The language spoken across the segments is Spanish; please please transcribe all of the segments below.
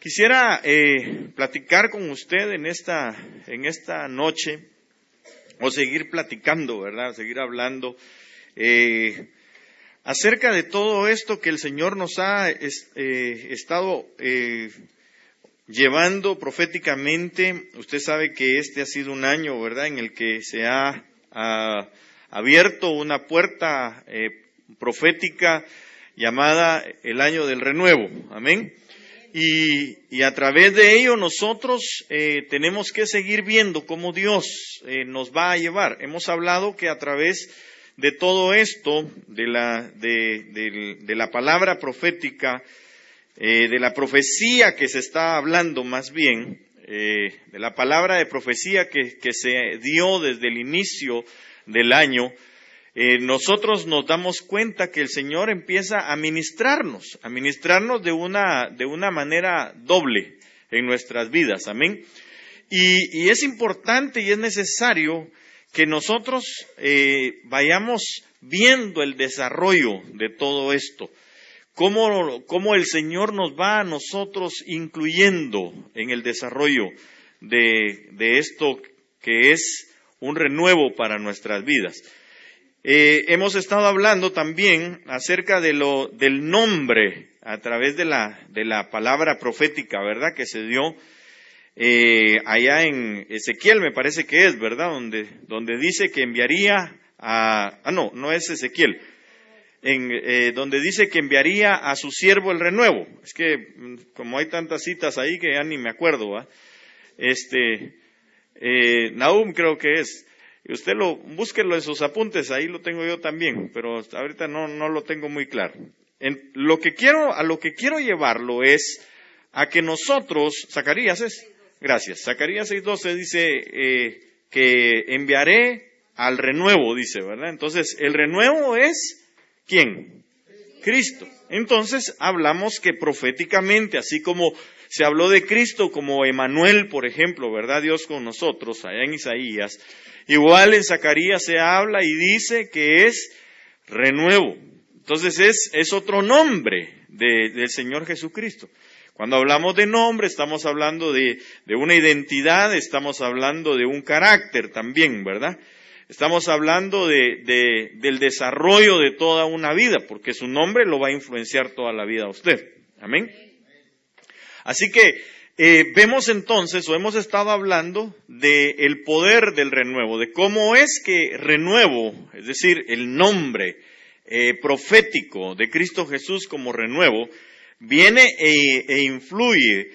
Quisiera platicar con usted en esta noche, o seguir platicando, ¿verdad? Seguir hablando acerca de todo esto que el Señor nos ha estado llevando proféticamente. Usted sabe que este ha sido un año, ¿verdad?, en el que se ha abierto una puerta profética llamada el año del renuevo. Amén. Y a través de ello nosotros tenemos que seguir viendo cómo Dios nos va a llevar. Hemos hablado que a través de todo esto, de la palabra profética, de la profecía que se está hablando más bien, de la palabra de profecía que se dio desde el inicio del año, nosotros nos damos cuenta que el Señor empieza a ministrarnos de una manera doble en nuestras vidas, amén. Y es importante y es necesario que nosotros vayamos viendo el desarrollo de todo esto, cómo el Señor nos va a nosotros incluyendo en el desarrollo de esto que es un renuevo para nuestras vidas. Hemos estado hablando también acerca del nombre a través de la palabra profética, ¿verdad?, que se dio allá en Ezequiel, me parece que es, ¿verdad?, donde dice que enviaría no es Ezequiel, donde dice que enviaría a su siervo el renuevo. Es que como hay tantas citas ahí que ya ni me acuerdo, ¿va? Nahum creo que es. Y usted búsquelo en sus apuntes, ahí lo tengo yo también, pero ahorita no lo tengo muy claro. A lo que quiero llevarlo es a que nosotros, Zacarías 6:12 dice que enviaré al renuevo, dice, ¿verdad? Entonces, el renuevo es, ¿quién? Cristo. Entonces, hablamos que proféticamente, así como se habló de Cristo como Emanuel, por ejemplo, ¿verdad?, Dios con nosotros, allá en Isaías. Igual en Zacarías se habla y dice que es renuevo. Entonces es otro nombre del Señor Jesucristo. Cuando hablamos de nombre, estamos hablando de una identidad, estamos hablando de un carácter también, ¿verdad? Estamos hablando del desarrollo de toda una vida, porque su nombre lo va a influenciar toda la vida a usted. Amén. Así que vemos entonces, o hemos estado hablando del poder del renuevo, de cómo es que renuevo, es decir, el nombre profético de Cristo Jesús como renuevo, viene e influye,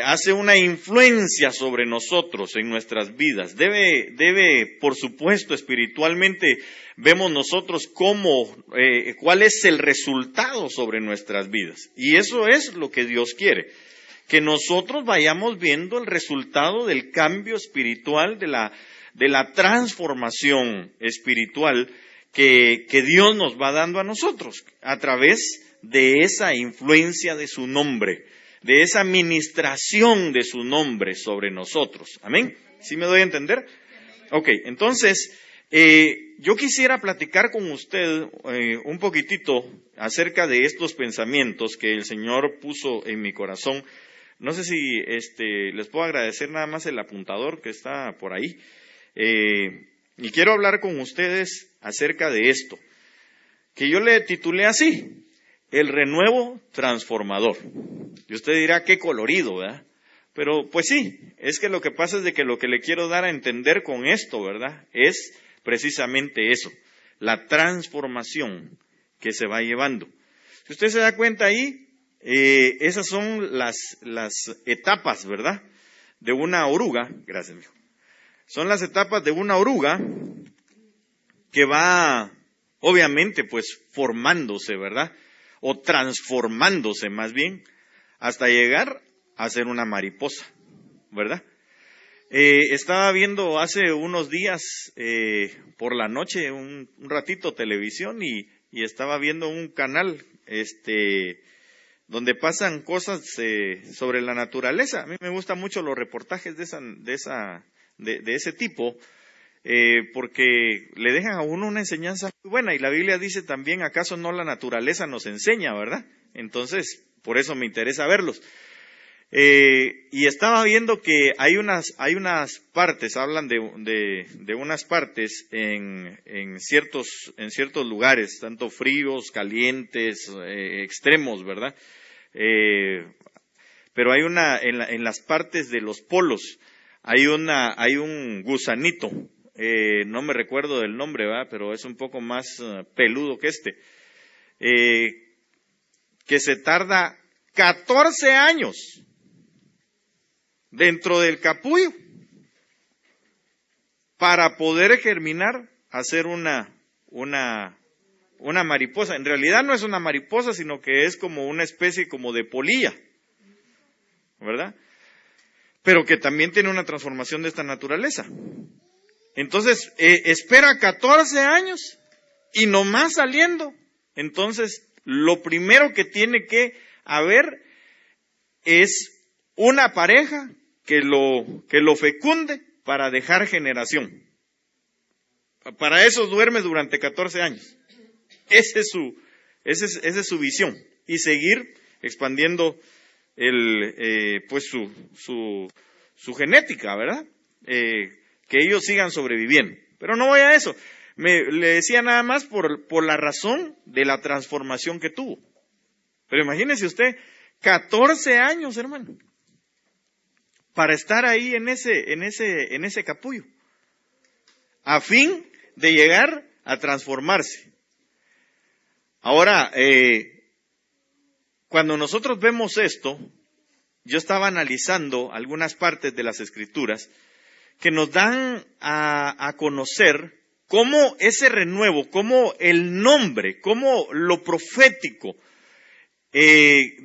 hace una influencia sobre nosotros en nuestras vidas. Debe, por supuesto, espiritualmente, vemos nosotros cuál es el resultado sobre nuestras vidas. Y eso es lo que Dios quiere. Que nosotros vayamos viendo el resultado del cambio espiritual, de la transformación espiritual que Dios nos va dando a nosotros a través de esa influencia de su nombre, de esa ministración de su nombre sobre nosotros. ¿Amén? ¿Sí me doy a entender? Ok, entonces, yo quisiera platicar con usted un poquitito acerca de estos pensamientos que el Señor puso en mi corazón. No sé si les puedo agradecer nada más el apuntador que está por ahí. Y quiero hablar con ustedes acerca de esto, que yo le titulé así, el renuevo transformador. Y usted dirá, qué colorido, ¿verdad? Pero pues sí, es que lo que pasa es de que lo que le quiero dar a entender con esto, ¿verdad?, es precisamente eso, la transformación que se va llevando. Si usted se da cuenta ahí, esas son las etapas, ¿verdad?, de una oruga. Gracias, mijo. Son las etapas de una oruga que va, obviamente, pues formándose, ¿verdad?, o transformándose más bien, hasta llegar a ser una mariposa, ¿verdad? Estaba viendo hace unos días por la noche un ratito televisión y estaba viendo un canal donde pasan cosas sobre la naturaleza. A mí me gustan mucho los reportajes de ese tipo, porque le dejan a uno una enseñanza muy buena, y la Biblia dice también, ¿acaso no la naturaleza nos enseña, verdad? Entonces, por eso me interesa verlos. Y estaba viendo que hay unas partes, hablan de unas partes en ciertos lugares, tanto fríos, calientes, extremos, ¿verdad? Pero hay en las partes de los polos, hay un gusanito, no me recuerdo del nombre, ¿verdad? Pero es un poco más peludo que que se tarda 14 años dentro del capullo para poder germinar, hacer una mariposa. En realidad no es una mariposa, sino que es como una especie como de polilla, ¿verdad? Pero que también tiene una transformación de esta naturaleza. Entonces, espera 14 años y nomás saliendo. Entonces, lo primero que tiene que haber es una pareja que lo fecunde para dejar generación. Para eso duerme durante 14 años. Esa es su visión. Y seguir expandiendo su genética, ¿verdad? Que ellos sigan sobreviviendo. Pero no voy a eso. Le decía nada más por la razón de la transformación que tuvo. Pero imagínese usted, 14 años, hermano, para estar ahí en ese capullo, a fin de llegar a transformarse. Ahora, cuando nosotros vemos esto, yo estaba analizando algunas partes de las Escrituras que nos dan a conocer cómo ese renuevo, cómo el nombre, cómo lo profético del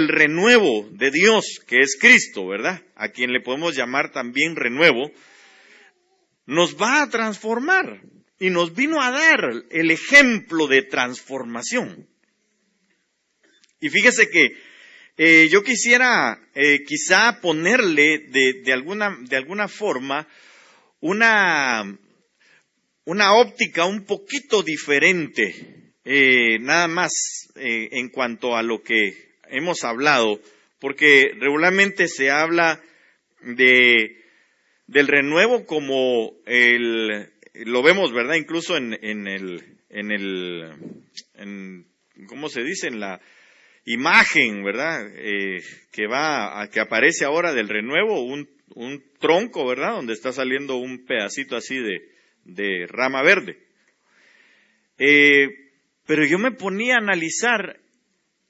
renuevo de Dios, que es Cristo, ¿verdad? A quien le podemos llamar también renuevo, nos va a transformar y nos vino a dar el ejemplo de transformación. Y fíjese que yo quisiera quizá ponerle de alguna forma una óptica un poquito diferente, nada más en cuanto a lo que hemos hablado, porque regularmente se habla del renuevo como lo vemos, ¿verdad? Incluso ¿cómo se dice? En la imagen, ¿verdad? Que aparece ahora del renuevo, un tronco, ¿verdad? Donde está saliendo un pedacito así de rama verde. Pero yo me ponía a analizar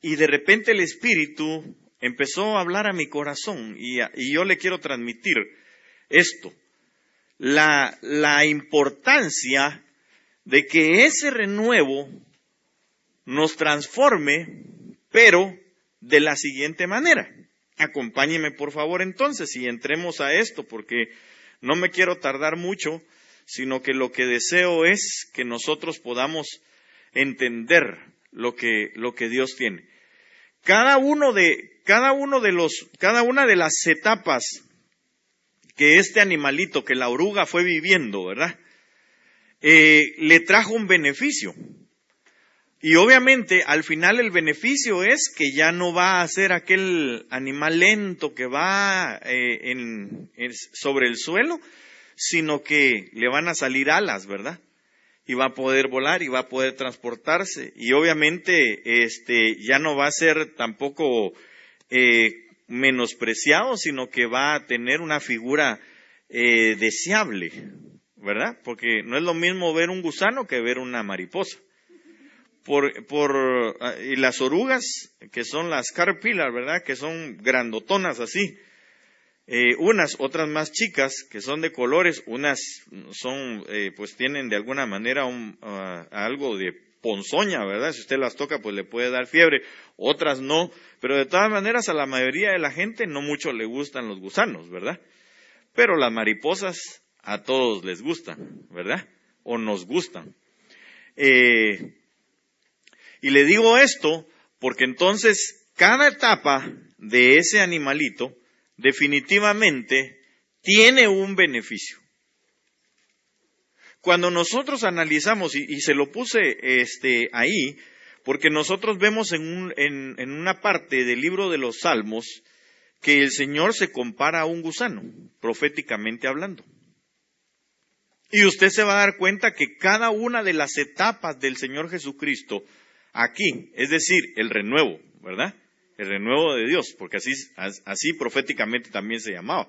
y de repente el Espíritu empezó a hablar a mi corazón y yo le quiero transmitir esto. La importancia de que ese renuevo nos transforme, pero de la siguiente manera. Acompáñeme por favor entonces y entremos a esto, porque no me quiero tardar mucho, sino que lo que deseo es que nosotros podamos entender lo que Dios tiene. Cada una de las etapas que este animalito, que la oruga fue viviendo, ¿verdad? Le trajo un beneficio. Y obviamente al final el beneficio es que ya no va a ser aquel animal lento que va sobre el suelo, sino que le van a salir alas, ¿verdad? Y va a poder volar y va a poder transportarse. Y obviamente ya no va a ser tampoco menospreciado, sino que va a tener una figura deseable, ¿verdad? Porque no es lo mismo ver un gusano que ver una mariposa. Y las orugas, que son las caterpillar, ¿verdad? Que son grandotonas así. Otras más chicas, que son de colores, unas son, pues tienen de alguna manera algo de ponzoña, ¿verdad? Si usted las toca, pues le puede dar fiebre, otras no, pero de todas maneras a la mayoría de la gente no mucho le gustan los gusanos, ¿verdad? Pero las mariposas a todos les gustan, ¿verdad? O nos gustan. Y le digo esto porque entonces cada etapa de ese animalito definitivamente tiene un beneficio. Cuando nosotros analizamos, y se lo puse ahí, Porque nosotros vemos en una parte del libro de los Salmos que el Señor se compara a un gusano, proféticamente hablando. Y usted se va a dar cuenta que cada una de las etapas del Señor Jesucristo aquí, es decir, el renuevo, ¿verdad? El renuevo de Dios, porque así proféticamente también se llamaba.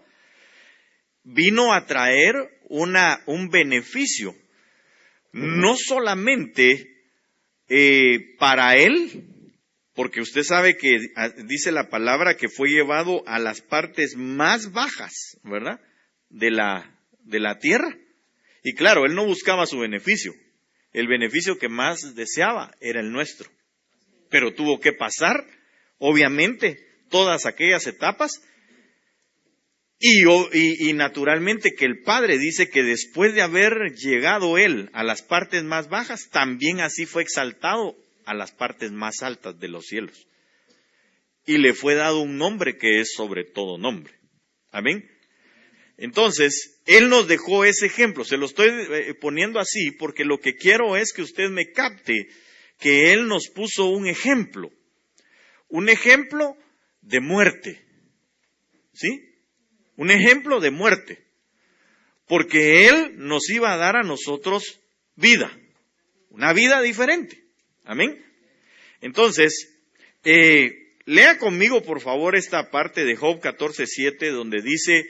Vino a traer un beneficio, no solamente para él, porque usted sabe que dice la palabra que fue llevado a las partes más bajas, ¿verdad? De la tierra. Y claro, él no buscaba su beneficio. El beneficio que más deseaba era el nuestro. Pero tuvo que pasar, obviamente, todas aquellas etapas. Y naturalmente que el Padre dice que después de haber llegado él a las partes más bajas, también así fue exaltado a las partes más altas de los cielos. Y le fue dado un nombre que es sobre todo nombre. Amén. Entonces, él nos dejó ese ejemplo. Se lo estoy poniendo así porque lo que quiero es que usted me capte que él nos puso un ejemplo. Un ejemplo de muerte. ¿Sí? Un ejemplo de muerte. Porque él nos iba a dar a nosotros vida. Una vida diferente. Amén. Entonces, lea conmigo por favor esta parte de Job 14:7 donde dice,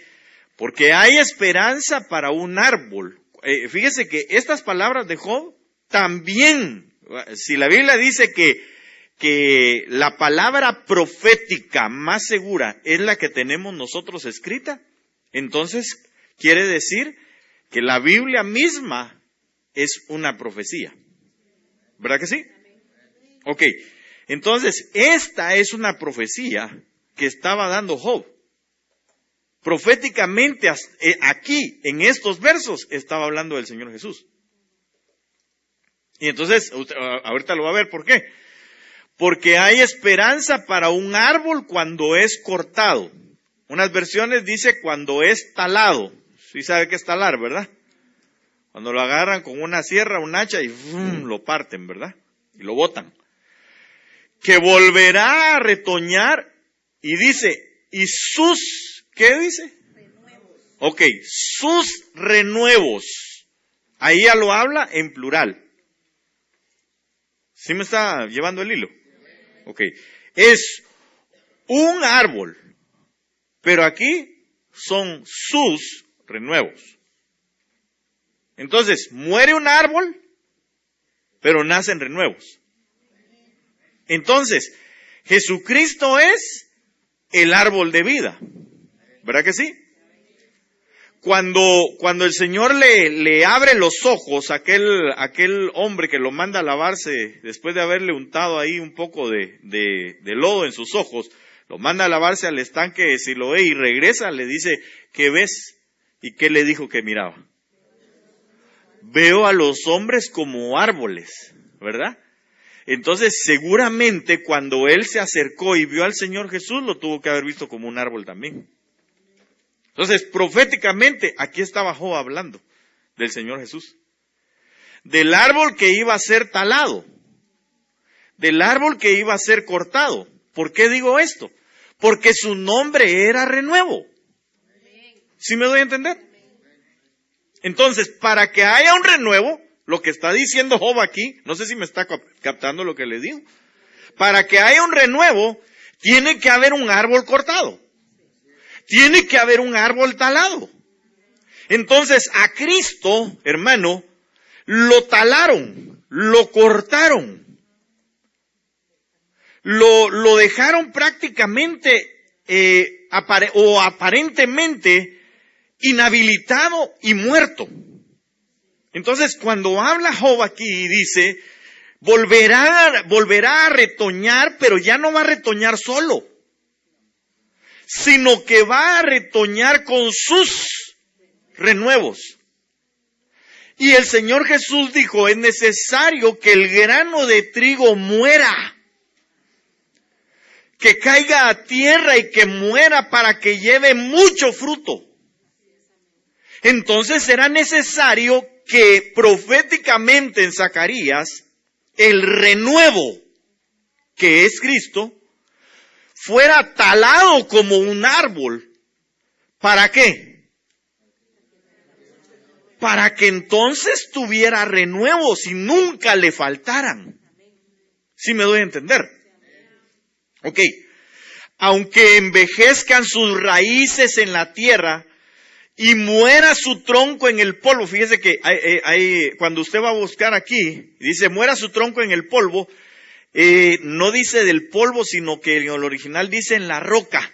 porque hay esperanza para un árbol. Fíjese que estas palabras de Job también, si la Biblia dice que la palabra profética más segura es la que tenemos nosotros escrita, entonces quiere decir que la Biblia misma es una profecía. ¿Verdad que sí? Ok, entonces esta es una profecía que estaba dando Job. Proféticamente aquí, en estos versos, estaba hablando del Señor Jesús. Y entonces, ahorita lo va a ver, ¿por qué? Porque hay esperanza para un árbol cuando es cortado. Unas versiones dice cuando es talado. Sí sabe qué es talar, ¿verdad? Cuando lo agarran con una sierra, un hacha y lo parten, ¿verdad? Y lo botan. Que volverá a retoñar y dice, y sus... ¿Qué dice? Renuevos. Ok, sus renuevos. Ahí ya lo habla en plural. ¿Sí me está llevando el hilo? Ok, es un árbol, pero aquí son sus renuevos. Entonces, muere un árbol, pero nacen renuevos. Entonces, Jesucristo es el árbol de vida. ¿Verdad que sí? Cuando el Señor le abre los ojos a aquel hombre que lo manda a lavarse, después de haberle untado ahí un poco de lodo en sus ojos, lo manda a lavarse al estanque de Siloé y regresa, le dice, ¿qué ves? ¿Y qué le dijo que miraba? Veo a los hombres como árboles, ¿verdad? Entonces seguramente cuando él se acercó y vio al Señor Jesús, lo tuvo que haber visto como un árbol también. Entonces, proféticamente, aquí estaba Job hablando del Señor Jesús. Del árbol que iba a ser talado. Del árbol que iba a ser cortado. ¿Por qué digo esto? Porque su nombre era renuevo. ¿Sí me doy a entender? Entonces, para que haya un renuevo, lo que está diciendo Job aquí, no sé si me está captando lo que le digo. Para que haya un renuevo, tiene que haber un árbol cortado. Tiene que haber un árbol talado. Entonces a Cristo, hermano, lo talaron, lo cortaron, lo dejaron prácticamente aparentemente inhabilitado y muerto. Entonces cuando habla Job aquí y dice, volverá a retoñar, pero ya no va a retoñar solo, sino que va a retoñar con sus renuevos. Y el Señor Jesús dijo, es necesario que el grano de trigo muera, que caiga a tierra y que muera para que lleve mucho fruto. Entonces será necesario que proféticamente en Zacarías, el renuevo que es Cristo, fuera talado como un árbol. ¿Para qué? Para que entonces tuviera renuevos y nunca le faltaran. ¿Sí me doy a entender? Ok. Aunque envejezcan sus raíces en la tierra y muera su tronco en el polvo. Fíjese que cuando usted va a buscar aquí, dice muera su tronco en el polvo, no dice del polvo, sino que en el original dice en la roca.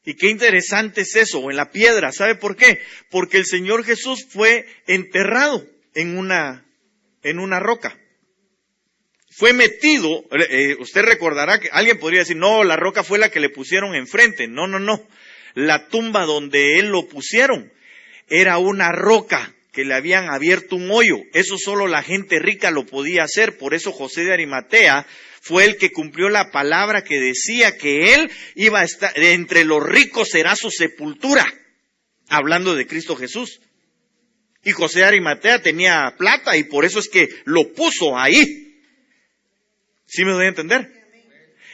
Y qué interesante es eso, o en la piedra. ¿Sabe por qué? Porque el Señor Jesús fue enterrado en una roca. Fue metido, usted recordará que alguien podría decir, no, la roca fue la que le pusieron enfrente. No. La tumba donde él lo pusieron era una roca que le habían abierto un hoyo. Eso solo la gente rica lo podía hacer. Por eso José de Arimatea fue el que cumplió la palabra que decía que él iba a estar, entre los ricos será su sepultura. Hablando de Cristo Jesús. Y José de Arimatea tenía plata y por eso es que lo puso ahí. ¿Sí me doy a entender?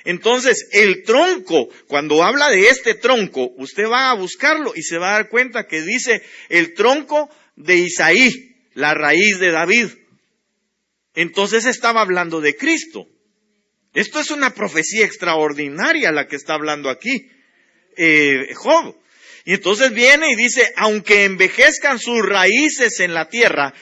Entonces, el tronco, cuando habla de este tronco, usted va a buscarlo y se va a dar cuenta que dice el tronco de Isaí, la raíz de David. Entonces estaba hablando de Cristo. Esto es una profecía extraordinaria la que está hablando aquí Job. Y entonces viene y dice, aunque envejezcan sus raíces en la tierra,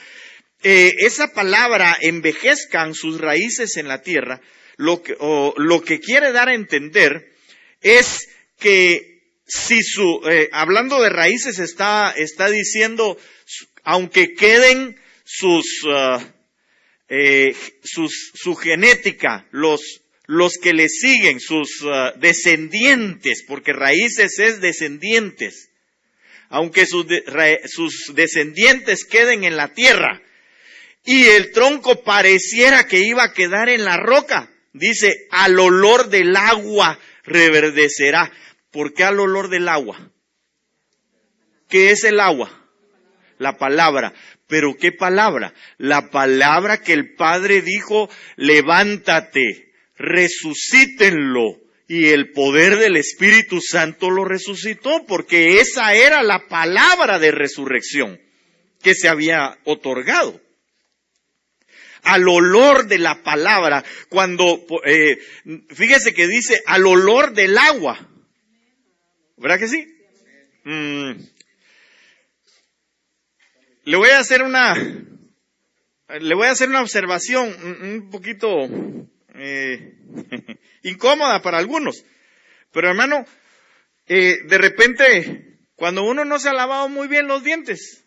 esa palabra, envejezcan sus raíces en la tierra, lo que quiere dar a entender es que si hablando de raíces está diciendo, aunque queden su genética, los que le siguen, sus descendientes, porque raíces es descendientes, aunque sus descendientes queden en la tierra, y el tronco pareciera que iba a quedar en la roca, dice, al olor del agua reverdecerá. ¿Por qué al olor del agua? ¿Qué es el agua? La palabra. ¿Pero qué palabra? La palabra que el Padre dijo, levántate, resucítenlo. Y el poder del Espíritu Santo lo resucitó, porque esa era la palabra de resurrección que se había otorgado. Al olor de la palabra, cuando, fíjese que dice, al olor del agua. ¿Verdad que sí? Le voy a hacer una observación un poquito incómoda para algunos. Pero hermano, de repente, cuando uno no se ha lavado muy bien los dientes,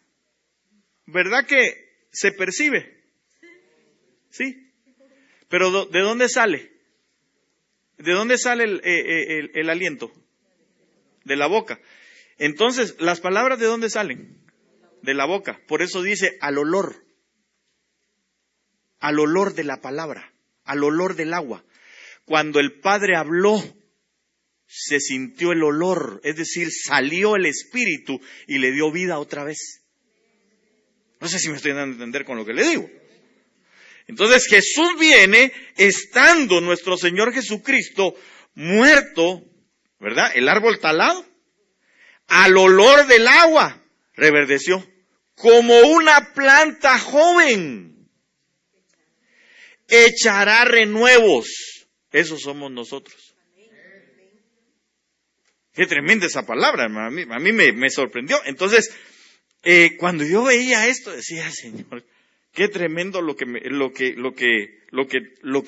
¿verdad que se percibe? ¿Sí? Pero ¿de dónde sale? ¿De dónde sale el aliento? De la boca. Entonces, ¿las palabras de dónde salen? De la boca. Por eso dice al olor de la palabra, al olor del agua. Cuando el Padre habló, se sintió el olor, es decir, salió el Espíritu y le dio vida otra vez. No sé si me estoy dando a entender con lo que le digo. Entonces Jesús viene estando nuestro Señor Jesucristo muerto, ¿verdad? El árbol talado, al olor del agua, reverdeció, como una planta joven, echará renuevos. Esos somos nosotros. Qué tremenda esa palabra, hermano. A mí me sorprendió. Entonces, cuando yo veía esto, decía, Señor, qué tremendo lo que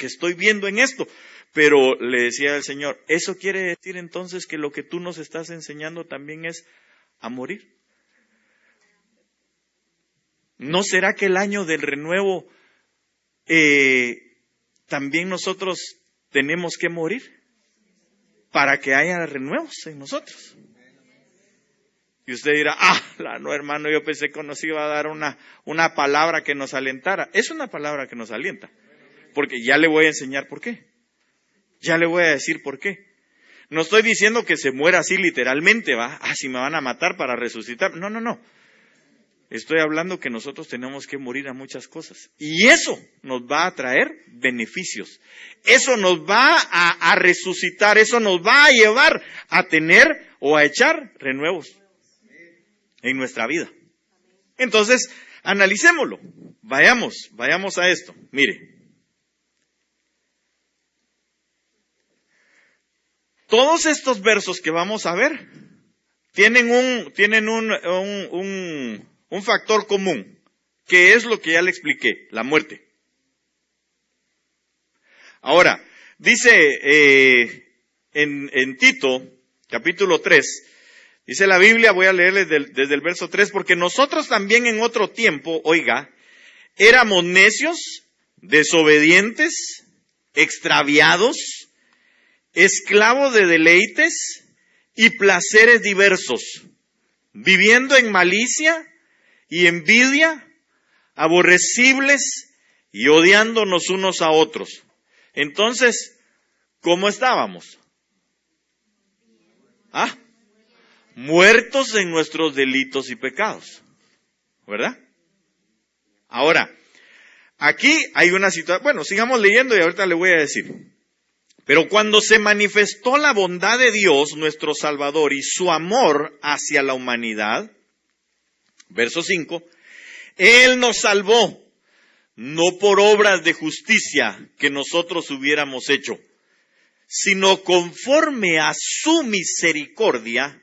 estoy viendo en esto. Pero le decía al Señor, ¿eso quiere decir entonces que lo que tú nos estás enseñando también es a morir? ¿No será que el año del renuevo también nosotros tenemos que morir para que haya renuevos en nosotros? Y usted dirá, no hermano, yo pensé que nos iba a dar una palabra que nos alentara. Es una palabra que nos alienta, porque ya le voy a enseñar por qué. Ya le voy a decir por qué. No estoy diciendo que se muera así literalmente, si me van a matar para resucitar. No. estoy hablando que nosotros tenemos que morir a muchas cosas. Y eso nos va a traer beneficios. Eso nos va a resucitar, eso nos va a llevar a tener o a echar renuevos en nuestra vida. Entonces, analicémoslo. Vayamos a esto. Mire. Todos estos versos que vamos a ver tienen un factor común, que es lo que ya le expliqué, la muerte. Ahora, dice en Tito, capítulo 3, dice la Biblia, voy a leerles desde el verso 3, porque nosotros también en otro tiempo, oiga, éramos necios, desobedientes, extraviados, esclavos de deleites y placeres diversos, viviendo en malicia y envidia, aborrecibles y odiándonos unos a otros. Entonces, ¿cómo estábamos? Muertos en nuestros delitos y pecados, ¿verdad? Ahora, aquí hay una situación, bueno, sigamos leyendo y ahorita le voy a decir. Pero cuando se manifestó la bondad de Dios, nuestro Salvador, y su amor hacia la humanidad, verso 5, Él nos salvó, no por obras de justicia que nosotros hubiéramos hecho, sino conforme a su misericordia,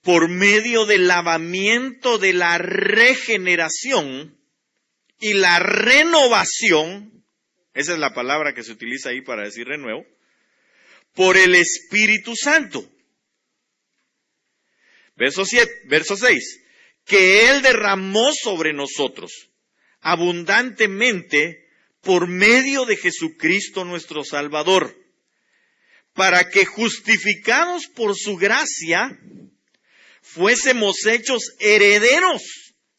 por medio del lavamiento de la regeneración y la renovación, esa es la palabra que se utiliza ahí para decir renuevo, por el Espíritu Santo. Verso 6, que Él derramó sobre nosotros abundantemente por medio de Jesucristo nuestro Salvador, para que justificados por su gracia, fuésemos hechos herederos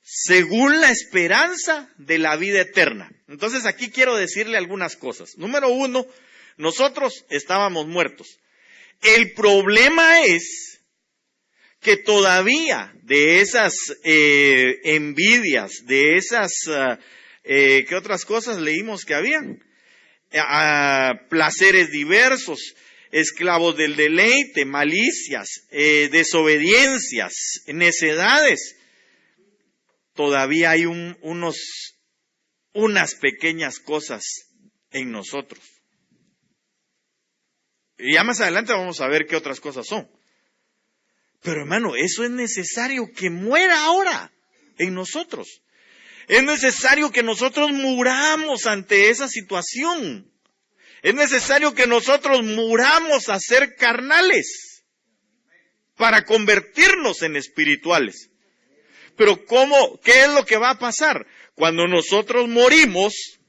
según la esperanza de la vida eterna. Entonces aquí quiero decirle algunas cosas. Número 1, nosotros estábamos muertos. El problema es que todavía de esas envidias, de esas, ¿qué otras cosas leímos que habían? Placeres diversos, esclavos del deleite, malicias, desobediencias, necedades. Todavía hay unas pequeñas cosas en nosotros. Y ya más adelante vamos a ver qué otras cosas son. Pero hermano, eso es necesario que muera ahora en nosotros. Es necesario que nosotros muramos ante esa situación. Es necesario que nosotros muramos a ser carnales para convertirnos en espirituales. Pero ¿qué es lo que va a pasar? Cuando nosotros morimos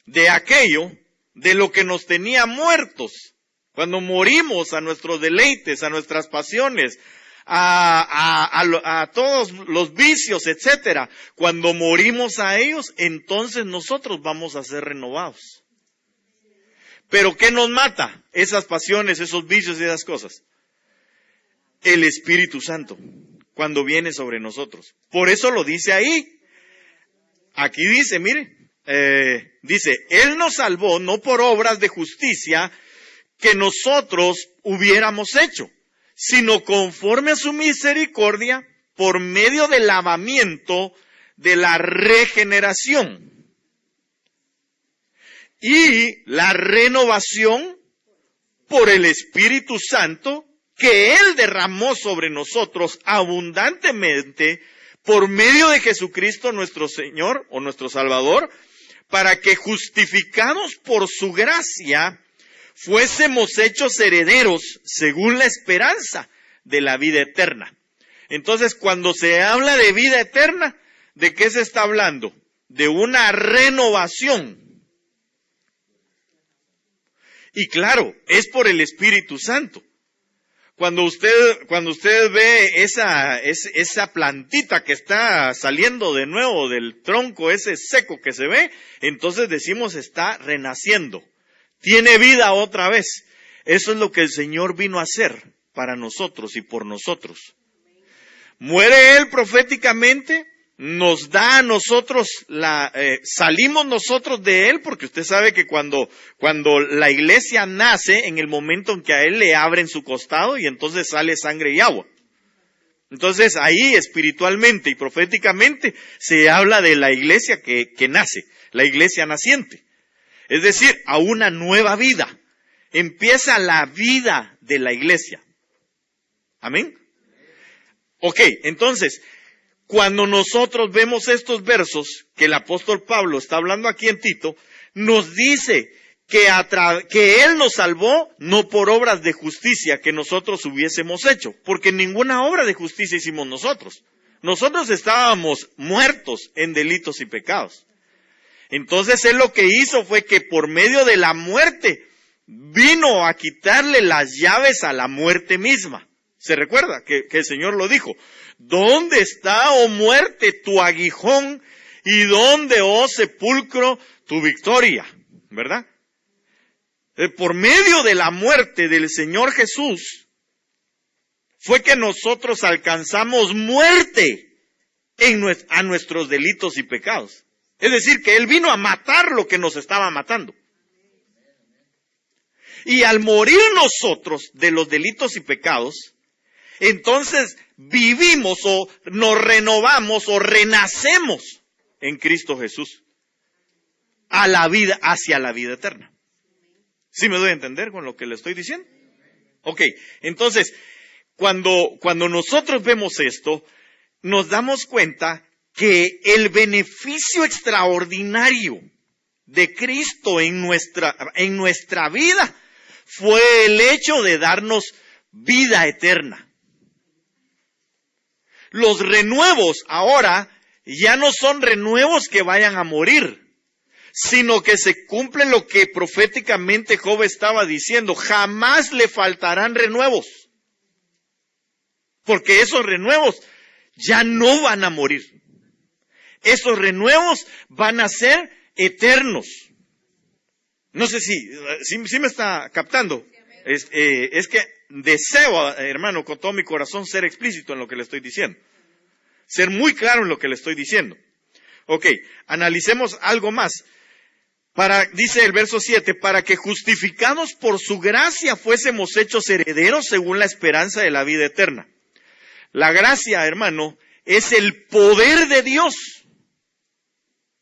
de aquello de lo que nos tenía muertos, cuando morimos a nuestros deleites, a nuestras pasiones, a todos los vicios, etcétera, cuando morimos a ellos, entonces nosotros vamos a ser renovados. Pero ¿qué nos mata? Esas pasiones, esos vicios y esas cosas. El Espíritu Santo, cuando viene sobre nosotros. Por eso lo dice ahí. Aquí dice, mire, dice, Él nos salvó no por obras de justicia que nosotros hubiéramos hecho, sino conforme a su misericordia por medio del lavamiento de la regeneración y la renovación por el Espíritu Santo que Él derramó sobre nosotros abundantemente por medio de Jesucristo nuestro Señor o nuestro Salvador, para que justificados por su gracia fuésemos hechos herederos según la esperanza de la vida eterna. Entonces, cuando se habla de vida eterna, ¿de qué se está hablando? De una renovación. Y claro, es por el Espíritu Santo. Cuando usted ve esa plantita que está saliendo de nuevo del tronco, ese seco que se ve, entonces decimos está renaciendo. Tiene vida otra vez. Eso es lo que el Señor vino a hacer para nosotros y por nosotros. Muere Él proféticamente, nos da a nosotros salimos nosotros de Él, porque usted sabe que cuando la iglesia nace, en el momento en que a Él le abren su costado y entonces sale sangre y agua. Entonces ahí espiritualmente y proféticamente se habla de la iglesia que nace, la iglesia naciente. Es decir, a una nueva vida. Empieza la vida de la iglesia. Amén. Ok, entonces, cuando nosotros vemos estos versos que el apóstol Pablo está hablando aquí en Tito, nos dice que Él nos salvó no por obras de justicia que nosotros hubiésemos hecho, porque ninguna obra de justicia hicimos nosotros. Nosotros estábamos muertos en delitos y pecados. Entonces Él lo que hizo fue que por medio de la muerte vino a quitarle las llaves a la muerte misma. ¿Se recuerda que el Señor lo dijo? ¿Dónde está, oh muerte, tu aguijón? ¿Y dónde, oh sepulcro, tu victoria? ¿Verdad? Por medio de la muerte del Señor Jesús, fue que nosotros alcanzamos muerte a nuestros delitos y pecados. Es decir, que Él vino a matar lo que nos estaba matando. Y al morir nosotros de los delitos y pecados, entonces vivimos o nos renovamos o renacemos en Cristo Jesús a la vida, hacia la vida eterna. ¿Sí me doy a entender con lo que le estoy diciendo? Ok, entonces, cuando nosotros vemos esto, nos damos cuenta que el beneficio extraordinario de Cristo en nuestra vida fue el hecho de darnos vida eterna. Los renuevos ahora ya no son renuevos que vayan a morir, sino que se cumple lo que proféticamente Job estaba diciendo: jamás le faltarán renuevos, porque esos renuevos ya no van a morir. Esos renuevos van a ser eternos. No sé si me está captando. Es que deseo, hermano, con todo mi corazón ser explícito en lo que le estoy diciendo. Ser muy claro en lo que le estoy diciendo. Ok, analicemos algo más. Dice el verso 7, para que justificados por su gracia fuésemos hechos herederos según la esperanza de la vida eterna. La gracia, hermano, es el poder de Dios.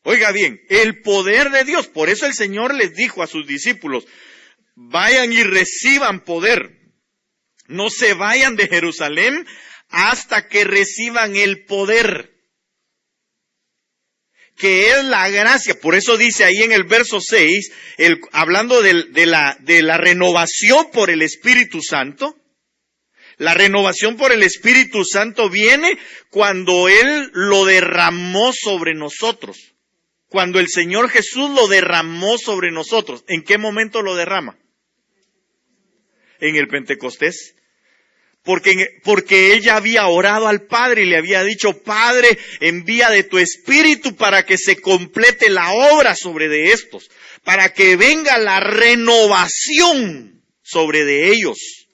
Oiga bien, el poder de Dios. Por eso el Señor les dijo a sus discípulos: vayan y reciban poder. No se vayan de Jerusalén hasta que reciban el poder, que es la gracia. Por eso dice ahí en el verso 6, hablando de la renovación por el Espíritu Santo. La renovación por el Espíritu Santo viene cuando Él lo derramó sobre nosotros. Cuando el Señor Jesús lo derramó sobre nosotros. ¿En qué momento lo derrama? En el Pentecostés. Porque Él ya había orado al Padre y le había dicho: Padre, envía de tu Espíritu para que se complete la obra sobre de estos, para que venga la renovación sobre de ellos.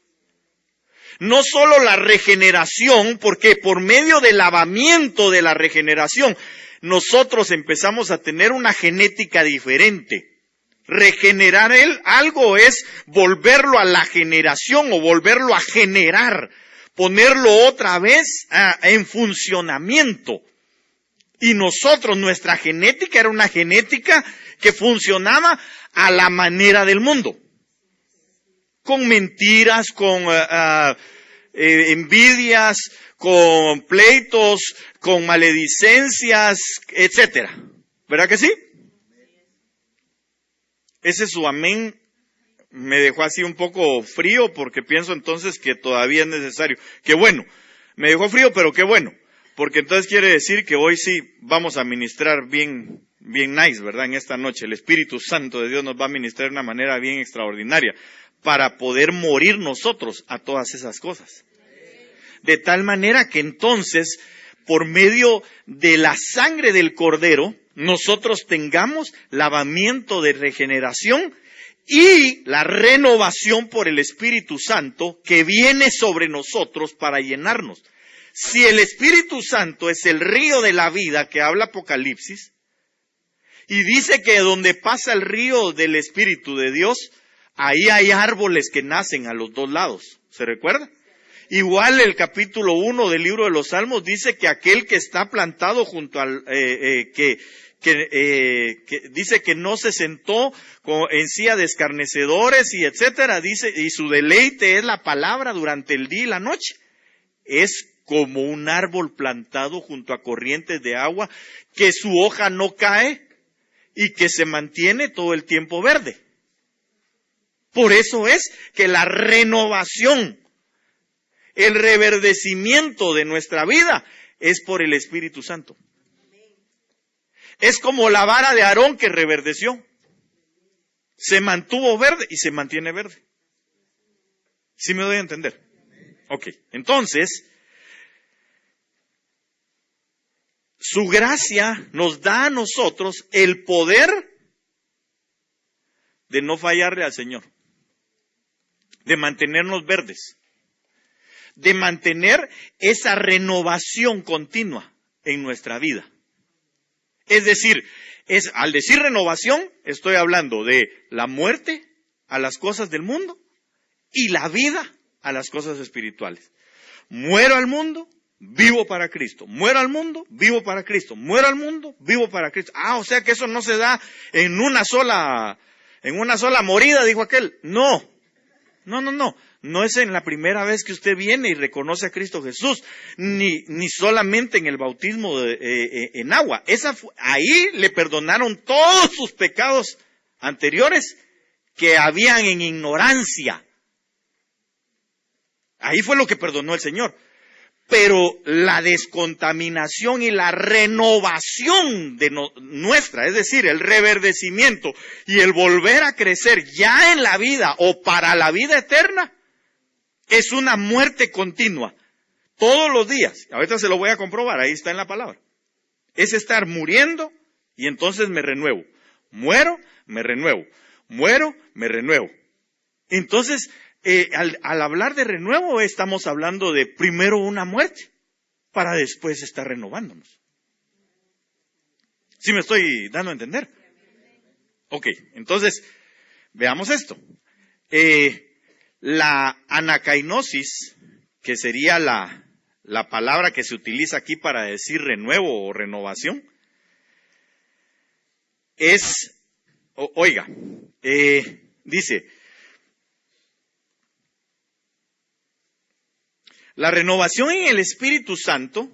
No solo la regeneración, porque por medio del lavamiento de la regeneración, nosotros empezamos a tener una genética diferente. Regenerar algo es volverlo a la generación o volverlo a generar, ponerlo otra vez en funcionamiento. Y nuestra genética era una genética que funcionaba a la manera del mundo. Con mentiras, con envidias, con pleitos, con maledicencias, etcétera. ¿Verdad que sí? Ese su amén me dejó así un poco frío, porque pienso entonces que todavía es necesario. Qué bueno, me dejó frío, pero qué bueno, porque entonces quiere decir que hoy sí vamos a ministrar bien nice, ¿verdad? En esta noche el Espíritu Santo de Dios nos va a ministrar de una manera bien extraordinaria para poder morir nosotros a todas esas cosas. De tal manera que entonces, por medio de la sangre del Cordero, nosotros tengamos lavamiento de regeneración y la renovación por el Espíritu Santo que viene sobre nosotros para llenarnos. si el Espíritu Santo es el río de la vida que habla Apocalipsis, y dice que donde pasa el río del Espíritu de Dios, ahí hay árboles que nacen a los dos lados. ¿Se recuerda? Igual el capítulo 1 del libro de los Salmos dice que aquel que está plantado junto al, que dice que no se sentó en silla de escarnecedores y etcétera, dice, y su deleite es la palabra durante el día y la noche. Es como un árbol plantado junto a corrientes de agua, que su hoja no cae y que se mantiene todo el tiempo verde. Por eso es que la renovación, el reverdecimiento de nuestra vida es por el Espíritu Santo. Es como la vara de Aarón que reverdeció. Se mantuvo verde y se mantiene verde. ¿Sí me doy a entender? Ok, entonces, su gracia nos da a nosotros el poder de no fallarle al Señor, de mantenernos verdes, de mantener esa renovación continua en nuestra vida. Es decir, al decir renovación, estoy hablando de la muerte a las cosas del mundo y la vida a las cosas espirituales. Muero al mundo, vivo para Cristo. Muero al mundo, vivo para Cristo. Muero al mundo, vivo para Cristo. O sea que eso no se da en una sola morida, dijo aquel. No. No es en la primera vez que usted viene y reconoce a Cristo Jesús, ni solamente en el bautismo en agua. Ahí le perdonaron todos sus pecados anteriores que habían en ignorancia. Ahí fue lo que perdonó el Señor. Pero la descontaminación y la renovación de nuestra, es decir, el reverdecimiento y el volver a crecer ya en la vida o para la vida eterna, es una muerte continua, todos los días. Ahorita se lo voy a comprobar, ahí está en la palabra. Es estar muriendo y entonces me renuevo. Muero, me renuevo. Muero, me renuevo. Entonces, al hablar de renuevo, estamos hablando de primero una muerte, para después estar renovándonos. ¿Sí me estoy dando a entender? Ok, entonces, veamos esto. La anacainosis, que sería la palabra que se utiliza aquí para decir renuevo o renovación, dice, la renovación en el Espíritu Santo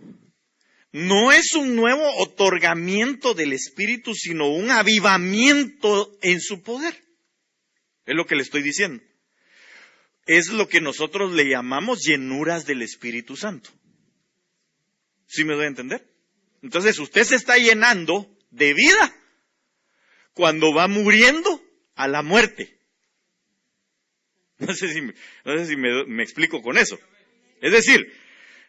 no es un nuevo otorgamiento del Espíritu, sino un avivamiento en su poder. Es lo que le estoy diciendo. Es lo que nosotros le llamamos llenuras del Espíritu Santo. ¿Sí me doy a entender? Entonces usted se está llenando de vida cuando va muriendo a la muerte. No sé si me explico con eso. Es decir,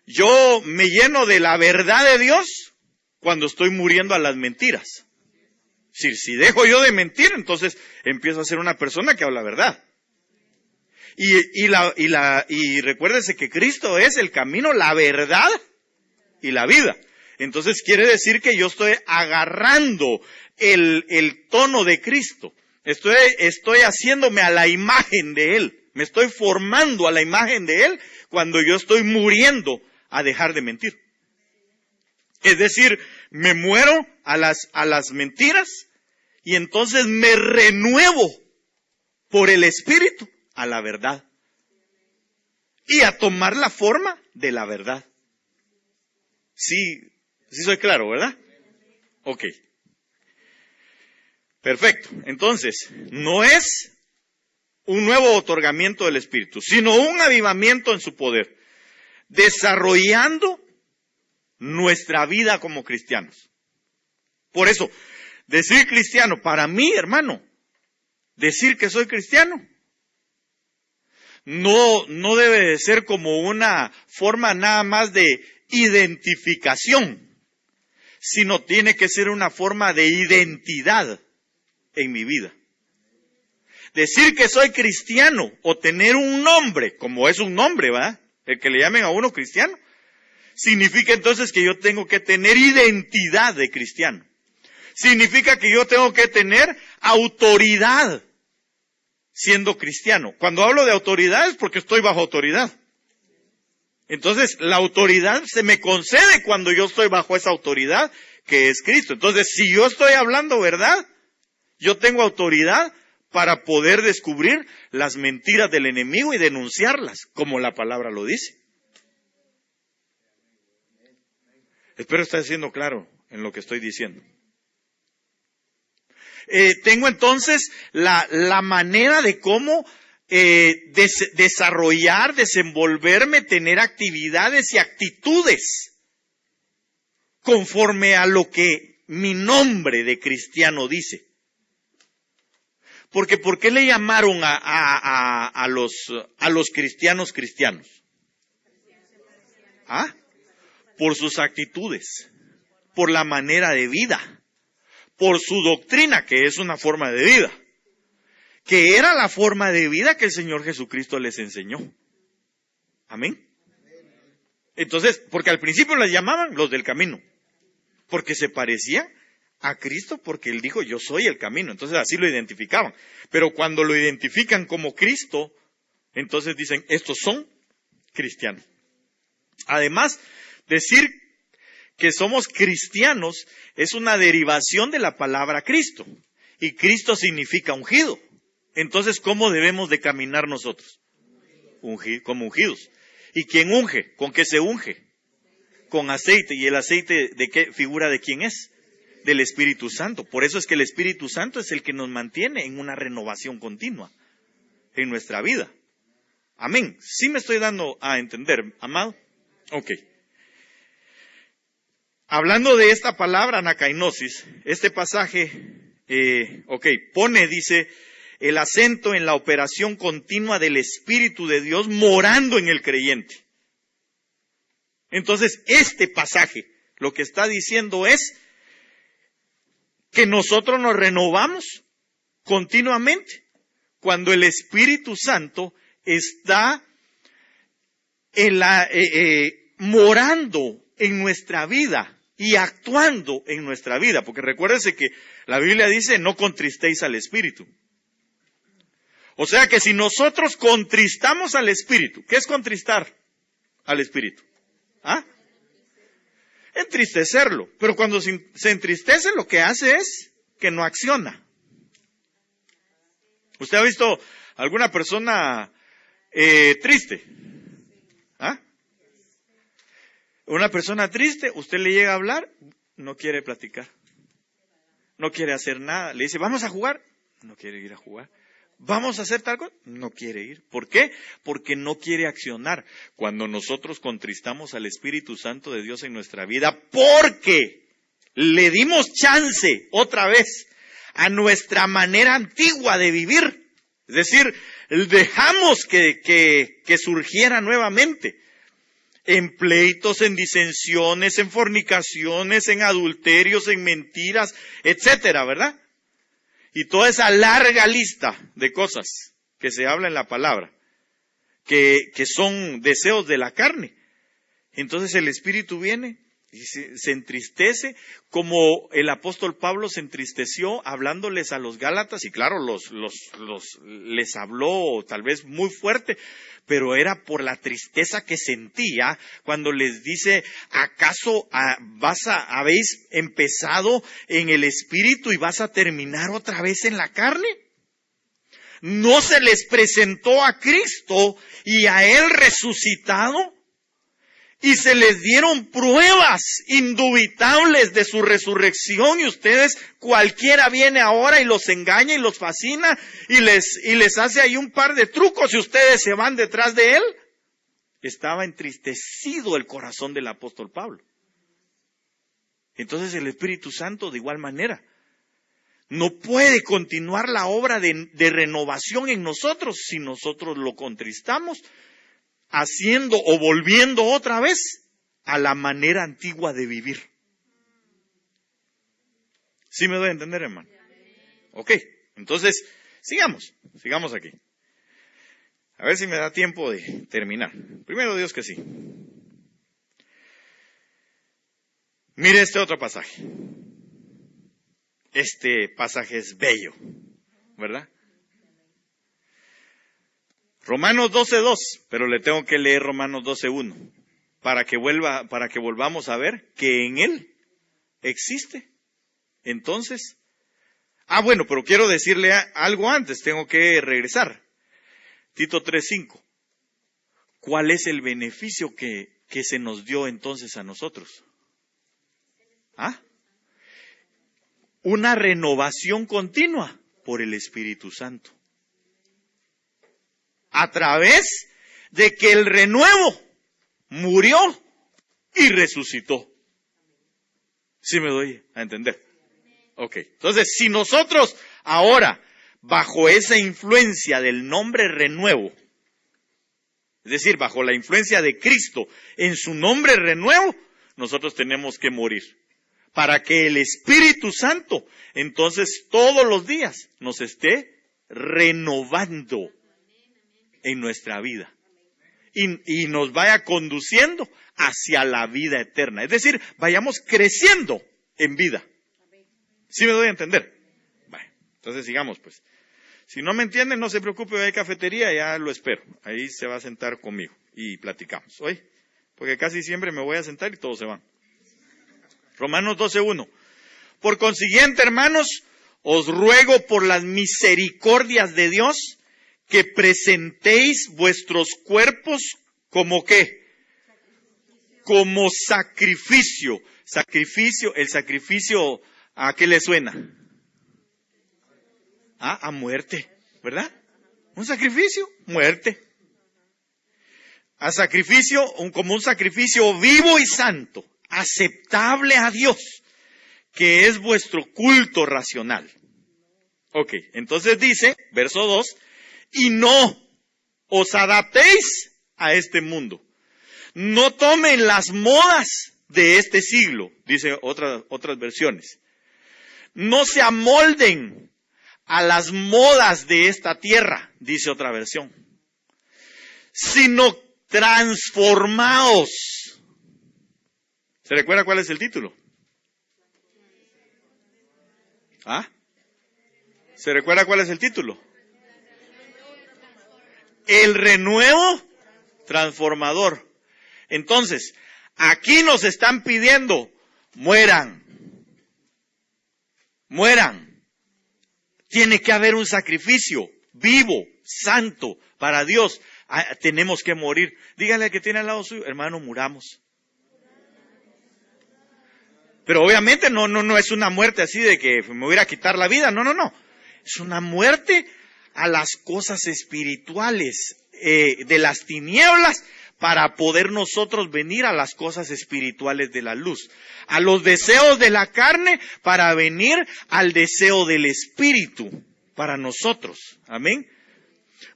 yo me lleno de la verdad de Dios cuando estoy muriendo a las mentiras. Si dejo yo de mentir, entonces empiezo a ser una persona que habla verdad. Y recuérdese que Cristo es el camino, la verdad y la vida. Entonces quiere decir que yo estoy agarrando el tono de Cristo. Estoy haciéndome a la imagen de Él. Me estoy formando a la imagen de Él cuando yo estoy muriendo a dejar de mentir. Es decir, me muero a las mentiras y entonces me renuevo por el Espíritu a la verdad y a tomar la forma de la verdad. Sí soy claro, ¿verdad? Ok. Perfecto. Entonces, no es un nuevo otorgamiento del Espíritu, sino un avivamiento en su poder, desarrollando nuestra vida como cristianos. Por eso, decir cristiano, para mí, hermano, decir que soy cristiano, no debe de ser como una forma nada más de identificación, sino tiene que ser una forma de identidad en mi vida. Decir que soy cristiano o tener un nombre, como es un nombre, ¿verdad? El que le llamen a uno cristiano, significa entonces que yo tengo que tener identidad de cristiano. Significa que yo tengo que tener autoridad siendo cristiano. Cuando hablo de autoridad es porque estoy bajo autoridad. Entonces, la autoridad se me concede cuando yo estoy bajo esa autoridad que es Cristo. Entonces, si yo estoy hablando verdad, yo tengo autoridad para poder descubrir las mentiras del enemigo y denunciarlas, como la palabra lo dice. Espero estar siendo claro en lo que estoy diciendo. Tengo entonces la manera de cómo desarrollar, desenvolverme, tener actividades y actitudes conforme a lo que mi nombre de cristiano dice. Porque ¿por qué le llamaron a los cristianos cristianos? ¿Ah? Por sus actitudes, por la manera de vida, por su doctrina, que es una forma de vida, que era la forma de vida que el Señor Jesucristo les enseñó. Amén. Entonces, porque al principio las llamaban los del camino, porque se parecían a Cristo, porque Él dijo, yo soy el camino. Entonces así lo identificaban. Pero cuando lo identifican como Cristo, entonces dicen, estos son cristianos. Además, decir que somos cristianos es una derivación de la palabra Cristo. Y Cristo significa ungido. Entonces, ¿cómo debemos de caminar nosotros? Como ungidos. ¿Y quién unge? ¿Con qué se unge? Con aceite. ¿Y el aceite de qué figura de quién es? Del Espíritu Santo. Por eso es que el Espíritu Santo es el que nos mantiene en una renovación continua en nuestra vida. Amén. ¿Sí me estoy dando a entender, amado? Ok. Hablando de esta palabra anacainosis, este pasaje, pone, dice, el acento en la operación continua del Espíritu de Dios morando en el creyente. Entonces, este pasaje lo que está diciendo es que nosotros nos renovamos continuamente cuando el Espíritu Santo está morando en nuestra vida y actuando en nuestra vida. Porque recuérdense que la Biblia dice, no contristéis al Espíritu. O sea que si nosotros contristamos al Espíritu, ¿qué es contristar al Espíritu? ¿Ah? Entristecerlo. Pero cuando se entristece, lo que hace es que no acciona. ¿Usted ha visto alguna persona triste? ¿Ah? Una persona triste, usted le llega a hablar, no quiere platicar. No quiere hacer nada. Le dice, vamos a jugar. No quiere ir a jugar. ¿Vamos a hacer tal cosa? No quiere ir. ¿Por qué? Porque no quiere accionar. Cuando nosotros contristamos al Espíritu Santo de Dios en nuestra vida, porque le dimos chance otra vez a nuestra manera antigua de vivir. Es decir, dejamos que surgiera nuevamente en pleitos, en disensiones, en fornicaciones, en adulterios, en mentiras, etcétera, ¿verdad? Y toda esa larga lista de cosas que se habla en la palabra, que son deseos de la carne. Entonces el Espíritu viene y se entristece, como el apóstol Pablo se entristeció hablándoles a los Gálatas, y claro, les habló tal vez muy fuerte, pero era por la tristeza que sentía cuando les dice, ¿acaso habéis empezado en el Espíritu y vas a terminar otra vez en la carne? ¿No se les presentó a Cristo y a Él resucitado? Y se les dieron pruebas indubitables de su resurrección, y ustedes, cualquiera viene ahora y los engaña y los fascina y les hace ahí un par de trucos y ustedes se van detrás de él. Estaba entristecido el corazón del apóstol Pablo. Entonces el Espíritu Santo de igual manera no puede continuar la obra de renovación en nosotros si nosotros lo contristamos, haciendo o volviendo otra vez a la manera antigua de vivir. ¿Sí me doy a entender, hermano? Ok, entonces, sigamos aquí. A ver si me da tiempo de terminar. Primero Dios que sí. Mire este otro pasaje. Este pasaje es bello, ¿verdad? Romanos 12:2, pero le tengo que leer Romanos 12:1 para que volvamos a ver que en él existe. Entonces, bueno, pero quiero decirle algo antes, tengo que regresar. Tito 3:5. ¿Cuál es el beneficio que se nos dio entonces a nosotros? Una renovación continua por el Espíritu Santo. A través de que el renuevo murió y resucitó. ¿Sí me doy a entender? Ok, entonces si nosotros ahora, bajo esa influencia del nombre renuevo, es decir, bajo la influencia de Cristo en su nombre renuevo, nosotros tenemos que morir. Para que el Espíritu Santo, entonces, todos los días nos esté renovando en nuestra vida. Y nos vaya conduciendo hacia la vida eterna. Es decir, vayamos creciendo en vida. ¿Sí me doy a entender? Bueno, entonces sigamos pues. Si no me entienden, no se preocupe, hay cafetería, ya lo espero. Ahí se va a sentar conmigo y platicamos. ¿Oye? Porque casi siempre me voy a sentar y todos se van. Romanos 12:1. Por consiguiente, hermanos, os ruego por las misericordias de Dios que presentéis vuestros cuerpos como ¿qué? Como sacrificio. El sacrificio, ¿a qué le suena? A muerte, ¿verdad? Un sacrificio, muerte. A sacrificio, como un sacrificio vivo y santo, aceptable a Dios, que es vuestro culto racional. Ok, entonces dice, verso 2, y no os adaptéis a este mundo. No tomen las modas de este siglo, dice otras versiones. No se amolden a las modas de esta tierra, dice otra versión, sino transformaos. ¿Se recuerda cuál es el título? ¿Se recuerda cuál es el título? El renuevo transformador. Entonces, aquí nos están pidiendo, mueran. Tiene que haber un sacrificio vivo, santo, para Dios. Tenemos que morir. Dígale al que tiene al lado suyo, hermano, muramos. Pero obviamente no es una muerte así de que me voy a quitar la vida. No. Es una muerte a las cosas espirituales, de las tinieblas, para poder nosotros venir a las cosas espirituales de la luz. A los deseos de la carne para venir al deseo del espíritu para nosotros. Amén.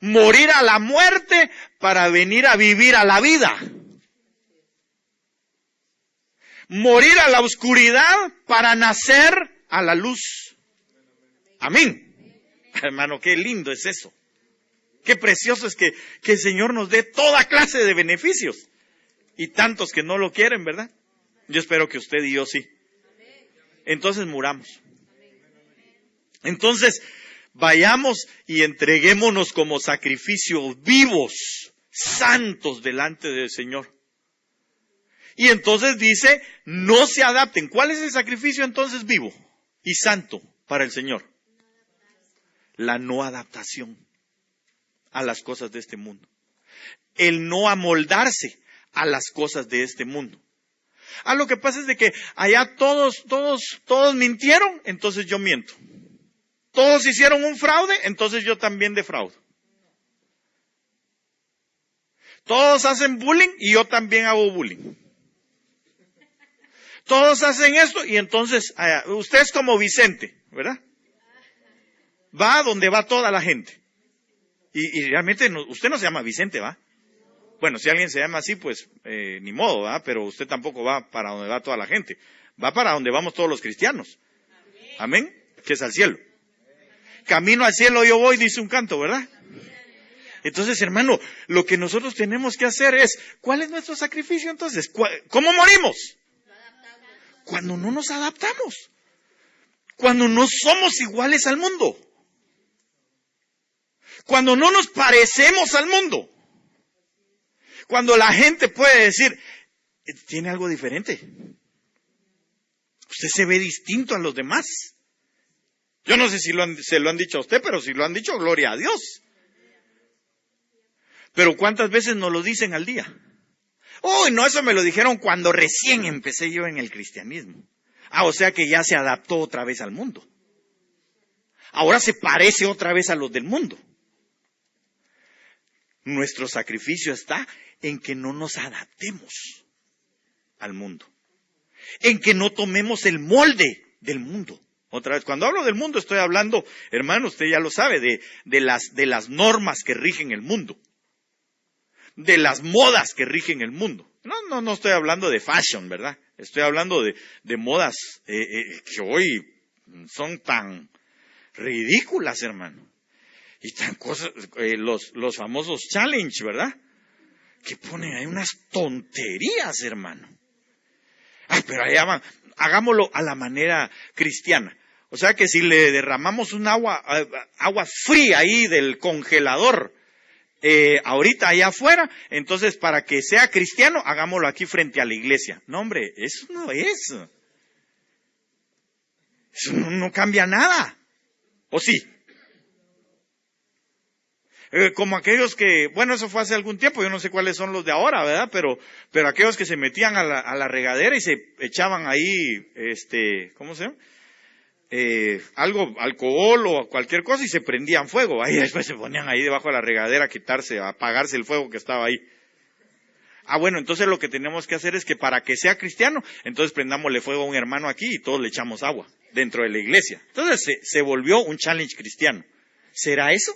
Morir a la muerte para venir a vivir a la vida. Morir a la oscuridad para nacer a la luz. Amén. Hermano, qué lindo es eso. Qué precioso es que el Señor nos dé toda clase de beneficios. Y tantos que no lo quieren, ¿verdad? Yo espero que usted y yo sí. Entonces muramos. Entonces vayamos y entreguémonos como sacrificios vivos, santos delante del Señor. Y entonces dice, no se adapten. ¿Cuál es el sacrificio entonces vivo y santo para el Señor? La no adaptación a las cosas de este mundo. El no amoldarse a las cosas de este mundo. Lo que pasa es de que allá todos mintieron, entonces yo miento. Todos hicieron un fraude, entonces yo también defraudo. Todos hacen bullying y yo también hago bullying. Todos hacen esto y entonces usted es como Vicente, ¿verdad? Va donde va toda la gente. Y realmente usted no se llama Vicente, ¿va? Bueno, si alguien se llama así, pues ni modo, ¿va? Pero usted tampoco va para donde va toda la gente. Va para donde vamos todos los cristianos. Amén. Que es al cielo. Camino al cielo yo voy, dice un canto, ¿verdad? Entonces, hermano, lo que nosotros tenemos que hacer es, ¿cuál es nuestro sacrificio entonces? ¿Cómo morimos? Cuando no nos adaptamos. Cuando no somos iguales al mundo. Cuando no nos parecemos al mundo. Cuando la gente puede decir, tiene algo diferente. Usted se ve distinto a los demás. Yo no sé si se lo han dicho a usted, pero si lo han dicho, gloria a Dios. Pero ¿cuántas veces nos lo dicen al día? Uy, no, eso me lo dijeron cuando recién empecé yo en el cristianismo. O sea que ya se adaptó otra vez al mundo. Ahora se parece otra vez a los del mundo. Nuestro sacrificio está en que no nos adaptemos al mundo. En que no tomemos el molde del mundo. Otra vez, cuando hablo del mundo estoy hablando, hermano, usted ya lo sabe, de las normas que rigen el mundo. De las modas que rigen el mundo. No estoy hablando de fashion, ¿verdad? Estoy hablando de modas que hoy son tan ridículas, hermano. Y tan cosas, los famosos challenge, ¿verdad? Que ponen ahí unas tonterías, hermano. Pero allá van, hagámoslo a la manera cristiana. O sea que si le derramamos un agua fría ahí del congelador, ahorita allá afuera, entonces para que sea cristiano, hagámoslo aquí frente a la iglesia. No, hombre, eso no es. Eso no cambia nada. ¿O sí? Como aquellos que, bueno, eso fue hace algún tiempo, yo no sé cuáles son los de ahora, ¿verdad? Pero aquellos que se metían a la regadera y se echaban ahí, ¿cómo se llama? Alcohol o cualquier cosa y se prendían fuego. Ahí después se ponían ahí debajo de la regadera a apagarse el fuego que estaba ahí. Bueno, entonces lo que tenemos que hacer es que para que sea cristiano, entonces prendámosle fuego a un hermano aquí y todos le echamos agua dentro de la iglesia. Entonces se volvió un challenge cristiano. ¿Será eso?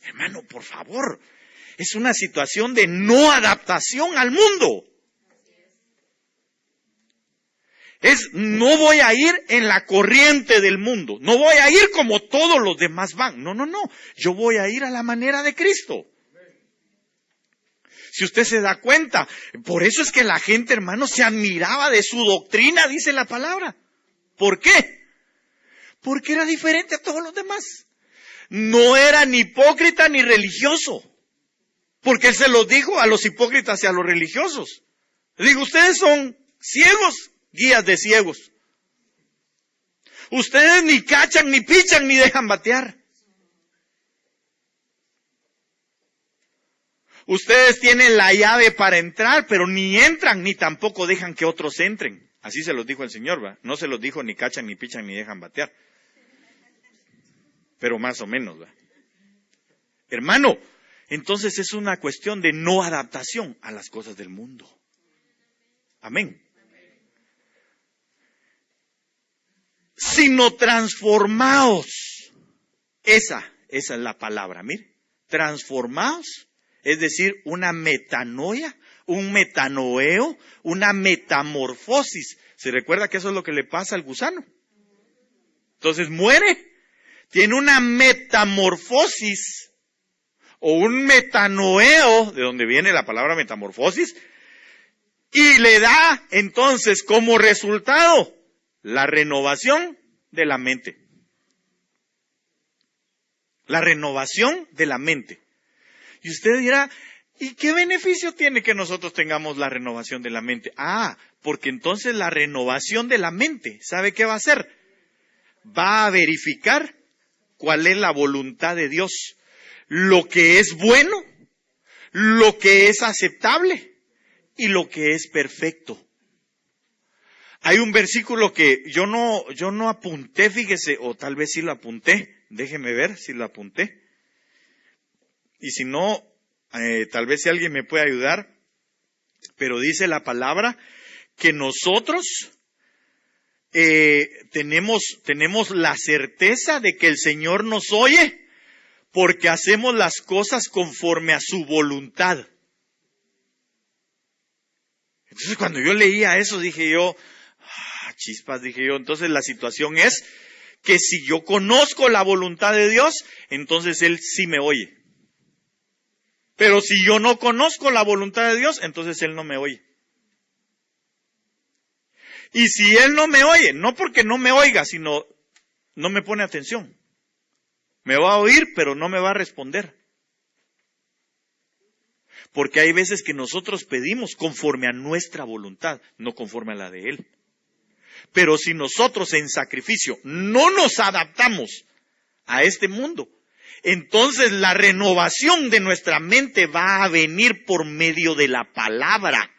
Hermano, por favor, es una situación de no adaptación al mundo. No voy a ir en la corriente del mundo. No voy a ir como todos los demás van. No. Yo voy a ir a la manera de Cristo. Si usted se da cuenta, por eso es que la gente, hermano, se admiraba de su doctrina, dice la palabra. ¿Por qué? Porque era diferente a todos los demás. No era ni hipócrita ni religioso. Porque él se lo dijo a los hipócritas y a los religiosos. Le digo, ustedes son ciegos, guías de ciegos. Ustedes ni cachan, ni pichan, ni dejan batear. Ustedes tienen la llave para entrar, pero ni entran, ni tampoco dejan que otros entren. Así se los dijo el Señor, ¿va? No se los dijo ni cachan, ni pichan, ni dejan batear. Pero más o menos, ¿va? Hermano, entonces es una cuestión de no adaptación a las cosas del mundo. Amén. Sino transformaos. Esa es la palabra, mire. Transformaos, es decir, una metanoia, un metanoeo, una metamorfosis. ¿Se recuerda que eso es lo que le pasa al gusano? Entonces muere, tiene una metamorfosis o un metanoeo, de donde viene la palabra metamorfosis, y le da entonces como resultado la renovación de la mente. La renovación de la mente. Y usted dirá, ¿y qué beneficio tiene que nosotros tengamos la renovación de la mente? Porque entonces la renovación de la mente, ¿sabe qué va a hacer? Va a verificar cuál es la voluntad de Dios, lo que es bueno, lo que es aceptable y lo que es perfecto. Hay un versículo que yo no apunté, fíjese, o tal vez sí lo apunté, déjeme ver si lo apunté. Y si no, tal vez si alguien me puede ayudar, pero dice la palabra que nosotros tenemos la certeza de que el Señor nos oye porque hacemos las cosas conforme a su voluntad. Entonces cuando yo leía eso dije yo, chispas, dije yo, entonces la situación es que si yo conozco la voluntad de Dios, entonces Él sí me oye. Pero si yo no conozco la voluntad de Dios, entonces Él no me oye. Y si Él no me oye, no porque no me oiga, sino no me pone atención. Me va a oír, pero no me va a responder. Porque hay veces que nosotros pedimos conforme a nuestra voluntad, no conforme a la de Él. Pero si nosotros en sacrificio no nos adaptamos a este mundo, entonces la renovación de nuestra mente va a venir por medio de la palabra.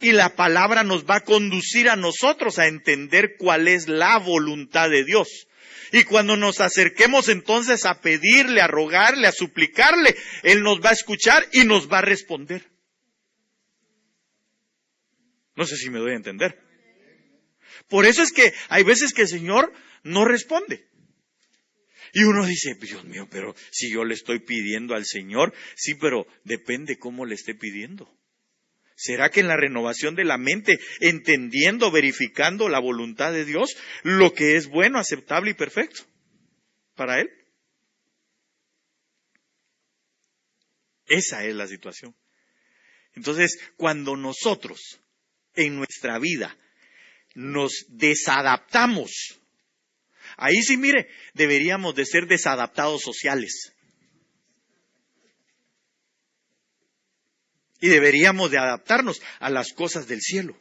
Y la palabra nos va a conducir a nosotros a entender cuál es la voluntad de Dios. Y cuando nos acerquemos entonces a pedirle, a rogarle, a suplicarle, Él nos va a escuchar y nos va a responder. No sé si me doy a entender. Por eso es que hay veces que el Señor no responde. Y uno dice, Dios mío, pero si yo le estoy pidiendo al Señor, sí, pero depende cómo le esté pidiendo. ¿Será que en la renovación de la mente, entendiendo, verificando la voluntad de Dios, lo que es bueno, aceptable y perfecto para Él? Esa es la situación. Entonces, cuando nosotros en nuestra vida nos desadaptamos, ahí sí, mire, deberíamos de ser desadaptados sociales. Y deberíamos de adaptarnos a las cosas del cielo.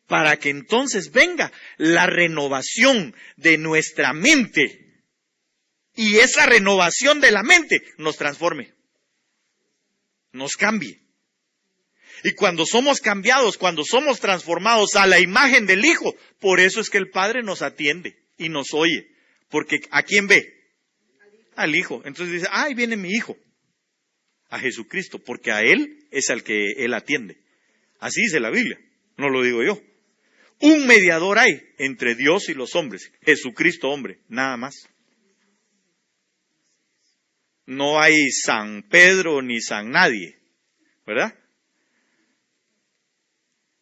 Para que entonces venga la renovación de nuestra mente. Y esa renovación de la mente nos transforme. Nos cambie. Y cuando somos cambiados, cuando somos transformados a la imagen del Hijo, por eso es que el Padre nos atiende y nos oye. Porque ¿a quién ve? Al Hijo. Entonces dice, ahí viene mi Hijo. A Jesucristo, porque a Él es al que Él atiende. Así dice la Biblia, no lo digo yo. Un mediador hay entre Dios y los hombres, Jesucristo hombre, nada más. No hay San Pedro ni San nadie, ¿verdad?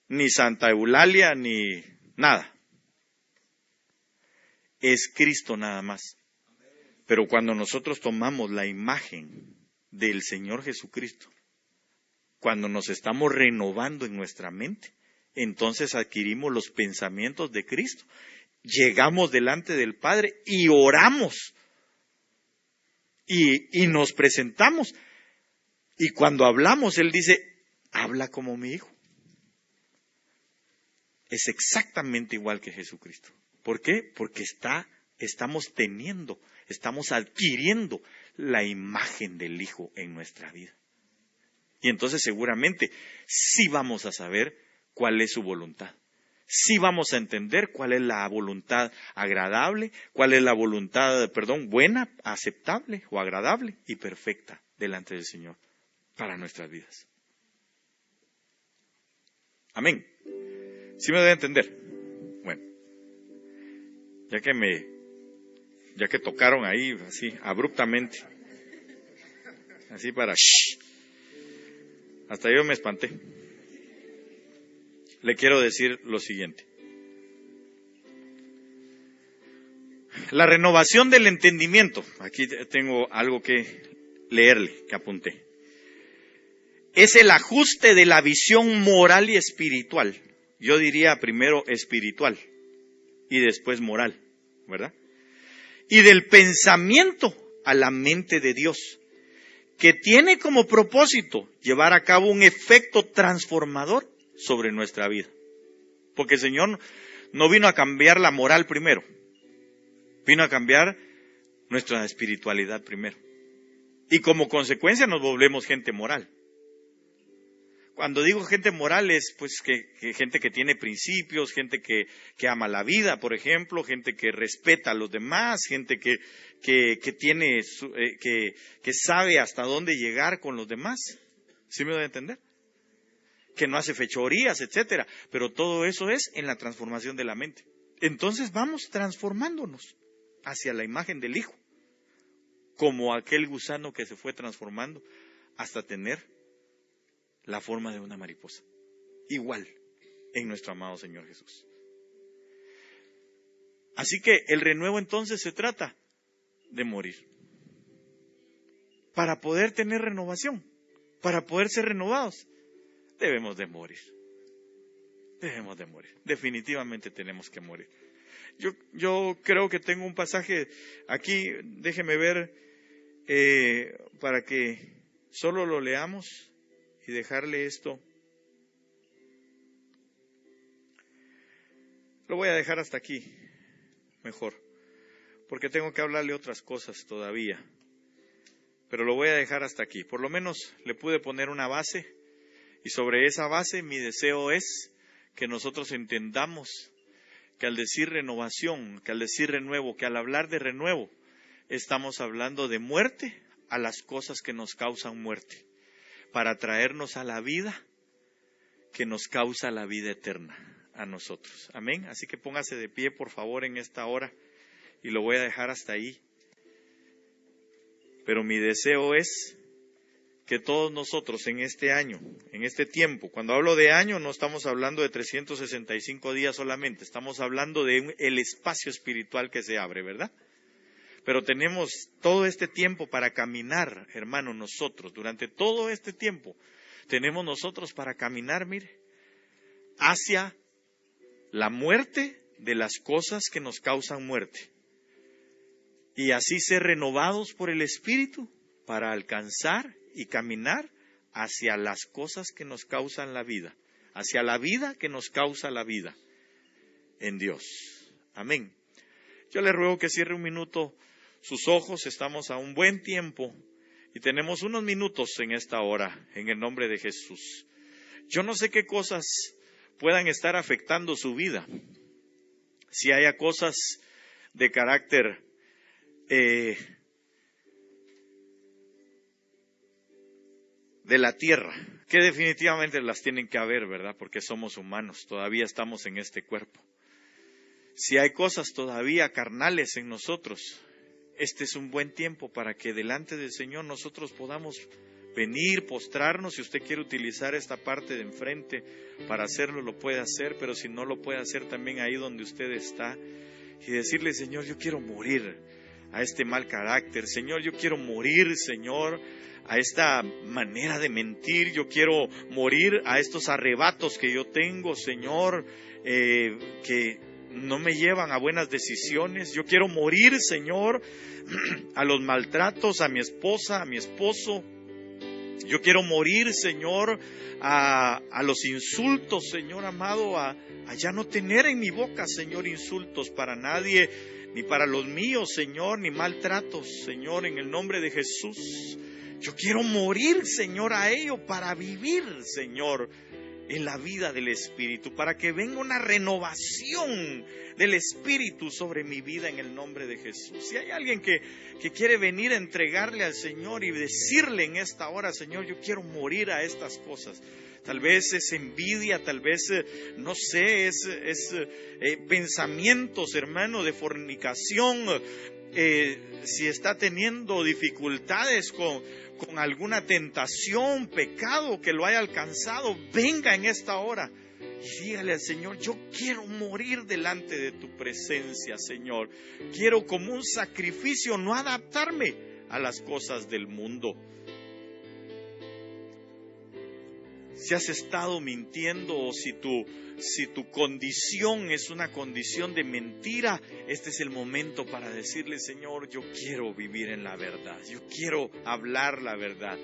Ni Santa Eulalia, ni nada. Es Cristo nada más. Pero cuando nosotros tomamos la imagen del Señor Jesucristo, cuando nos estamos renovando en nuestra mente, entonces adquirimos los pensamientos de Cristo, llegamos delante del Padre y oramos y nos presentamos, y cuando hablamos Él dice, habla como mi Hijo. Es exactamente igual que Jesucristo. ¿Por qué? Porque estamos adquiriendo la imagen del Hijo en nuestra vida. Y entonces seguramente sí vamos a saber cuál es su voluntad. Sí vamos a entender cuál es la voluntad agradable, cuál es la voluntad, buena, aceptable o agradable y perfecta delante del Señor para nuestras vidas. Amén. ¿Sí me doy a entender? Bueno, ya que tocaron ahí así abruptamente, así para hasta yo me espanté. Le quiero decir lo siguiente. La renovación del entendimiento, aquí tengo algo que leerle, que apunté. Es el ajuste de la visión moral y espiritual. Yo diría primero espiritual y después moral, ¿verdad? Y del pensamiento a la mente de Dios, que tiene como propósito llevar a cabo un efecto transformador sobre nuestra vida. Porque el Señor no vino a cambiar la moral primero, vino a cambiar nuestra espiritualidad primero. Y como consecuencia nos volvemos gente moral. Cuando digo gente moral es pues que gente que tiene principios, gente que ama la vida, por ejemplo, gente que respeta a los demás, gente que sabe hasta dónde llegar con los demás. ¿Sí me doy a entender? Que no hace fechorías, etcétera. Pero todo eso es en la transformación de la mente. Entonces vamos transformándonos hacia la imagen del Hijo, como aquel gusano que se fue transformando hasta tener la forma de una mariposa. Igual en nuestro amado Señor Jesús. Así que el renuevo entonces se trata de morir. Para poder tener renovación, para poder ser renovados, debemos de morir. Debemos de morir. Definitivamente tenemos que morir. Yo creo que tengo un pasaje aquí, déjeme ver, para que solo lo leamos y dejarle esto. Lo voy a dejar hasta aquí, mejor, porque tengo que hablarle otras cosas todavía. Pero lo voy a dejar hasta aquí. Por lo menos le pude poner una base, y sobre esa base mi deseo es que nosotros entendamos que al decir renovación, que al decir renuevo, que al hablar de renuevo, estamos hablando de muerte a las cosas que nos causan muerte, para traernos a la vida que nos causa la vida eterna a nosotros. Amén. Así que póngase de pie, por favor, en esta hora, y lo voy a dejar hasta ahí. Pero mi deseo es que todos nosotros en este año, en este tiempo, cuando hablo de año no estamos hablando de 365 días solamente, estamos hablando de el espacio espiritual que se abre, ¿verdad? Pero tenemos todo este tiempo para caminar, hermano, nosotros, durante todo este tiempo, tenemos nosotros para caminar, mire, hacia la muerte de las cosas que nos causan muerte. Y así ser renovados por el Espíritu para alcanzar y caminar hacia las cosas que nos causan la vida, hacia la vida que nos causa la vida en Dios. Amén. Yo le ruego que cierre un minuto sus ojos, estamos a un buen tiempo y tenemos unos minutos en esta hora, en el nombre de Jesús. Yo no sé qué cosas puedan estar afectando su vida, si haya cosas de carácter de la tierra, que definitivamente las tienen que haber, ¿verdad? Porque somos humanos, todavía estamos en este cuerpo. Si hay cosas todavía carnales en nosotros, este es un buen tiempo para que delante del Señor nosotros podamos venir, postrarnos. Si usted quiere utilizar esta parte de enfrente para hacerlo, lo puede hacer, pero si no lo puede hacer también ahí donde usted está y decirle: Señor, yo quiero morir a este mal carácter. Señor, yo quiero morir, Señor, a esta manera de mentir. Yo quiero morir a estos arrebatos que yo tengo, Señor, que no me llevan a buenas decisiones. Yo quiero morir, Señor, a los maltratos, a mi esposa, a mi esposo. Yo quiero morir, Señor, a los insultos, Señor amado, a ya no tener en mi boca, Señor, insultos para nadie, ni para los míos, Señor, ni maltratos, Señor, en el nombre de Jesús. Yo quiero morir, Señor, a ello para vivir, Señor, en la vida del Espíritu, para que venga una renovación del Espíritu sobre mi vida en el nombre de Jesús. Si hay alguien que quiere venir a entregarle al Señor y decirle en esta hora: Señor, yo quiero morir a estas cosas. Tal vez es envidia, tal vez, no sé, es pensamientos, hermano, de fornicación. Si está teniendo dificultades con alguna tentación, pecado que lo haya alcanzado, venga en esta hora y dígale al Señor: yo quiero morir delante de tu presencia, Señor. Quiero como un sacrificio no adaptarme a las cosas del mundo. Si has estado mintiendo o si tu condición es una condición de mentira, este es el momento para decirle: Señor, yo quiero vivir en la verdad, yo quiero hablar la verdad.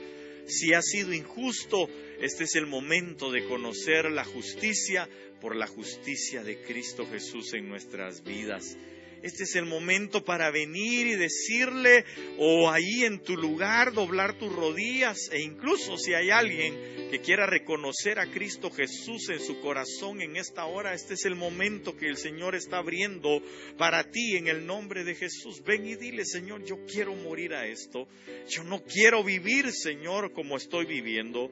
Si has sido injusto, este es el momento de conocer la justicia por la justicia de Cristo Jesús en nuestras vidas. Este es el momento para venir y decirle, o ahí en tu lugar doblar tus rodillas, e incluso si hay alguien que quiera reconocer a Cristo Jesús en su corazón en esta hora, este es el momento que el Señor está abriendo para ti en el nombre de Jesús. Ven y dile: Señor, yo quiero morir a esto. Yo no quiero vivir, Señor, como estoy viviendo.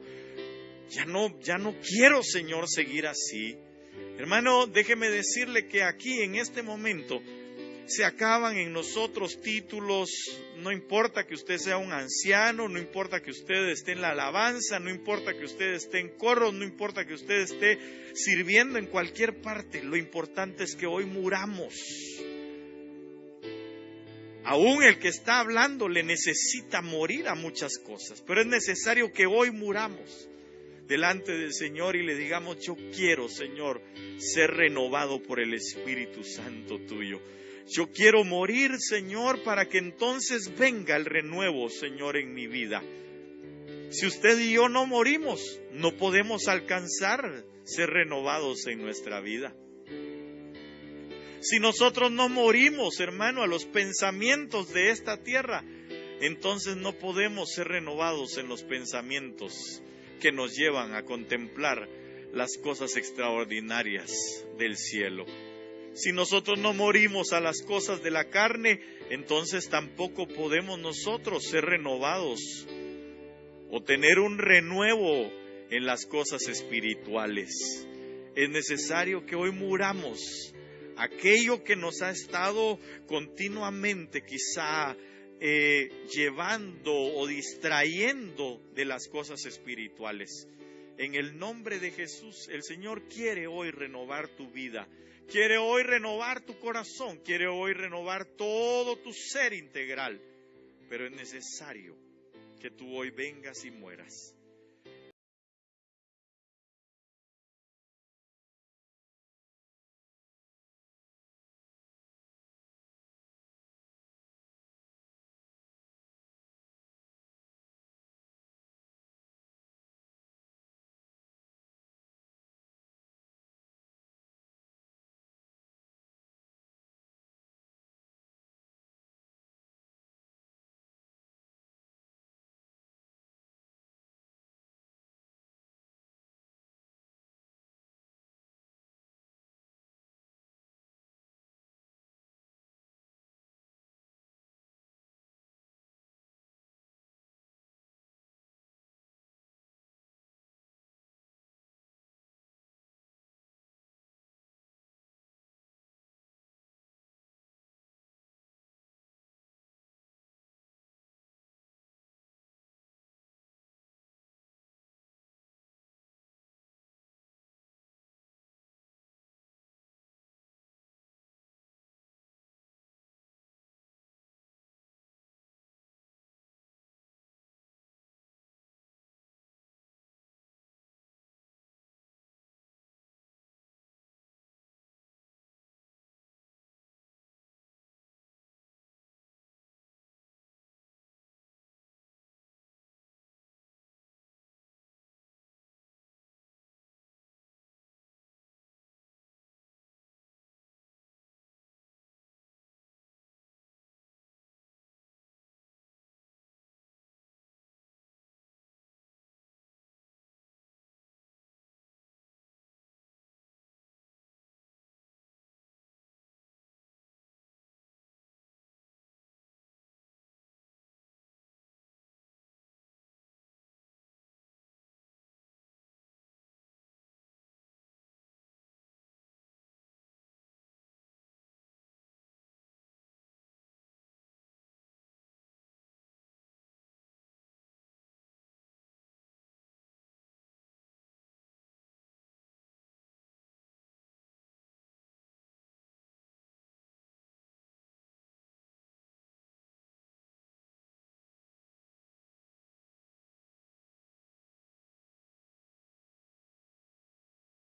Ya no quiero, Señor, seguir así. Hermano, déjeme decirle que aquí en este momento se acaban en nosotros títulos. No importa que usted sea un anciano, no importa que usted esté en la alabanza, no importa que usted esté en coros, no importa que usted esté sirviendo en cualquier parte. Lo importante es que hoy muramos. Aún el que está hablando le necesita morir a muchas cosas, pero es necesario que hoy muramos. delante del Señor y le digamos: yo quiero, Señor, ser renovado por el Espíritu Santo tuyo. Yo quiero morir, Señor, para que entonces venga el renuevo, Señor, en mi vida. Si usted y yo no morimos, no podemos alcanzar ser renovados en nuestra vida. Si nosotros no morimos, hermano, a los pensamientos de esta tierra, entonces no podemos ser renovados en los pensamientos que nos llevan a contemplar las cosas extraordinarias del cielo. Si nosotros no morimos a las cosas de la carne, entonces tampoco podemos nosotros ser renovados o tener un renuevo en las cosas espirituales. Es necesario que hoy muramos aquello que nos ha estado continuamente quizá llevando o distrayendo de las cosas espirituales. En el nombre de Jesús, el Señor quiere hoy renovar tu vida, quiere hoy renovar tu corazón, quiere hoy renovar todo tu ser integral, pero es necesario que tú hoy vengas y mueras.